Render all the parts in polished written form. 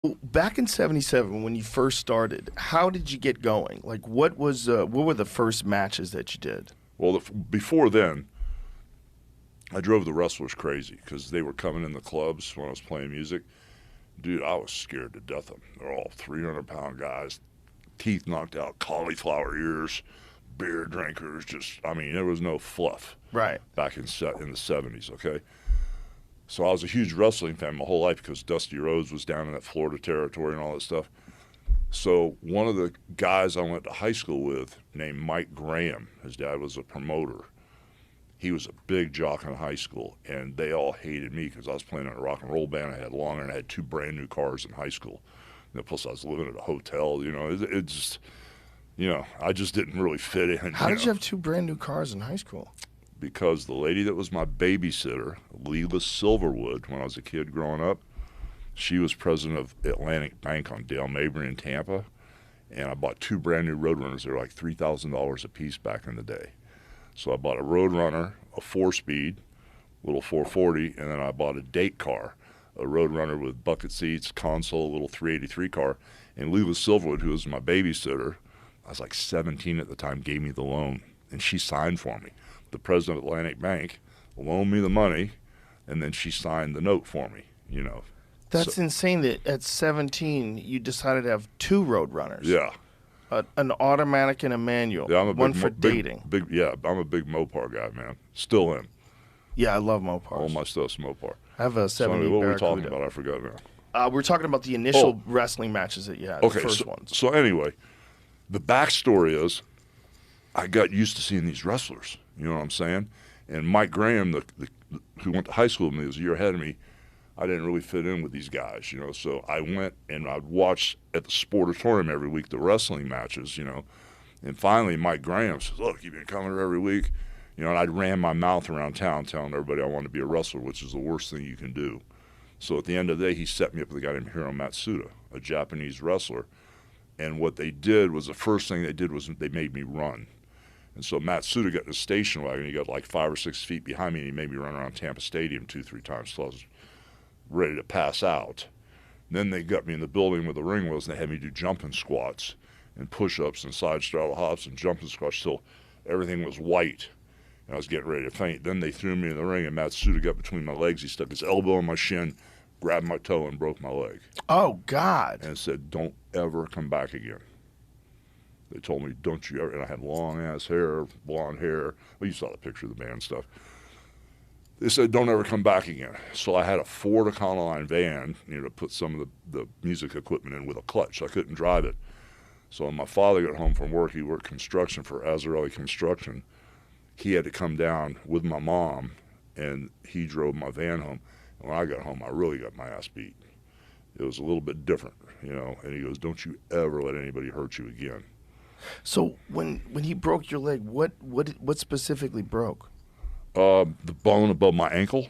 Back in '77, when you first started, how did you get going? Like, what were the first matches that you did? Well, before then, I drove the wrestlers crazy because they were coming in the clubs when I was playing music. Dude, I was scared to death of them. They're all 300-pound guys, teeth knocked out, cauliflower ears, beer drinkers. I mean, there was no fluff Right. back in the '70s. Okay, so I was a huge wrestling fan my whole life because Dusty Rhodes was down in that Florida territory and all that stuff. So one of the guys I went to high school with, named Mike Graham, his dad was a promoter. He was a big jock in high school, and they all hated me because I was playing in a rock and roll band. I had long hair, and I had 2 brand new cars in high school. Plus, I was living at a hotel. It just, I just didn't really fit in. How did you have 2 brand new cars in high school? Because the lady that was my babysitter, Leela Silverwood, when I was a kid growing up, she was president of Atlantic Bank on Dale Mabry in Tampa, and I bought 2 brand new Roadrunners. They were like $3,000 a piece back in the day. So I bought a Roadrunner, a 4-speed, little 440, and then I bought a date car, a Roadrunner with bucket seats, console, a little 383 car. And Leela Silverwood, who was my babysitter, I was like 17 at the time, gave me the loan, and she signed for me. The president of Atlantic Bank loaned me the money, and then she signed the note for me, That's insane that at 17 you decided to have 2 Roadrunners. Yeah. An automatic and a manual. Yeah, I'm a one for dating. I'm a big Mopar guy, man. Still am. Yeah, I love Mopars. All my stuff's Mopar. I have a 70 what were we Barracuda. talking about? I forgot now. We're talking about the initial wrestling matches that you had, Okay, the first ones. So anyway, the backstory is I got used to seeing these wrestlers. You know what I'm saying? And Mike Graham, who went to high school with me, was a year ahead of me. I didn't really fit in with these guys, So I went and I'd watch at the Sportatorium every week the wrestling matches, And finally, Mike Graham says, "Look, you've been coming here every week." And I ran my mouth around town telling everybody I wanted to be a wrestler, which is the worst thing you can do. So at the end of the day, he set me up with a guy named Hiro Matsuda, a Japanese wrestler. And what they did was the first thing they did was they made me run. And so Matsuda got in a station wagon. He got like 5 or 6 feet behind me, and he made me run around Tampa Stadium 2-3 times till I was ready to pass out. And then they got me in the building where the ring was, and they had me do jumping squats and push-ups and side straddle hops and jumping squats till everything was white. And I was getting ready to faint. Then they threw me in the ring, and Matsuda got between my legs. He stuck his elbow in my shin, grabbed my toe, and broke my leg. Oh, God. And said, "Don't ever come back again." They told me, "Don't you ever," and I had long-ass hair, blonde hair. Well, you saw the picture of the band stuff. They said, "Don't ever come back again." So I had a Ford Econoline van, to put some of the music equipment in with a clutch. I couldn't drive it. So when my father got home from work, he worked construction for Azarelli Construction. He had to come down with my mom, and he drove my van home. And when I got home, I really got my ass beat. It was a little bit different, And he goes, "Don't you ever let anybody hurt you again." So when he broke your leg, what specifically broke? The bone above my ankle.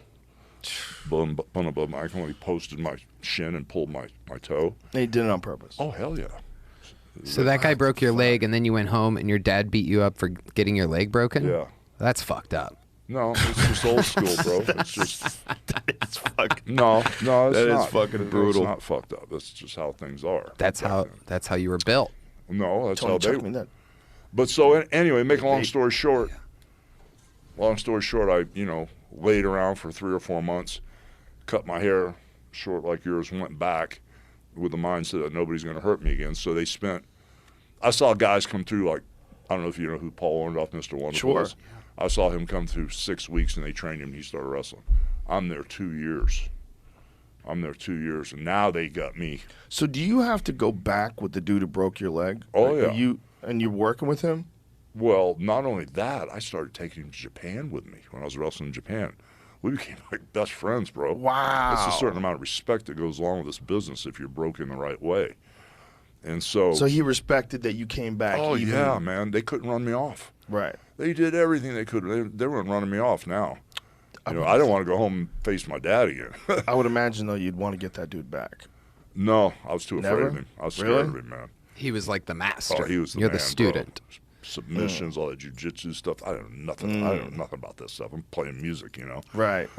Bone above my ankle when he posted my shin and pulled my toe. And he did it on purpose. Oh, hell yeah. So that guy broke your leg, and then you went home, and your dad beat you up for getting your leg broken? Yeah. That's fucked up. No, it's just old school, bro. It's just... It's fucking... No, it's not. That is fucking brutal. It's not fucked up. That's just how things are. That's how you were built. No, that's Tony, how check they... me that. But so, anyway, make a long story short, I, laid around for 3 or 4 months, cut my hair short like yours, went back with the mindset that nobody's going to hurt me again. So I saw guys come through, like, I don't know if you know who Paul Orndorff, Mr. Wonderful is. I saw him come through 6 weeks, and they trained him, and he started wrestling. I'm there 2 years. And now they got me. So do you have to go back with the dude who broke your leg? Oh, yeah. You're working with him? Well, not only that, I started taking him to Japan with me when I was wrestling in Japan. We became like best friends, bro. Wow. It's a certain amount of respect that goes along with this business if you're broken the right way. And so he respected that you came back. Oh, yeah, man. They couldn't run me off. Right. They did everything they could. They weren't running me off now. I don't want to go home and face my dad again. I would imagine, though, you'd want to get that dude back. No, I was too afraid Never? of him. I was scared Really? of him, man. He was like the master. Oh, he was the You're man, the student. bro. Submissions, all that jiu-jitsu stuff. I don't know nothing. I don't know nothing about this stuff. I'm playing music, Right, right.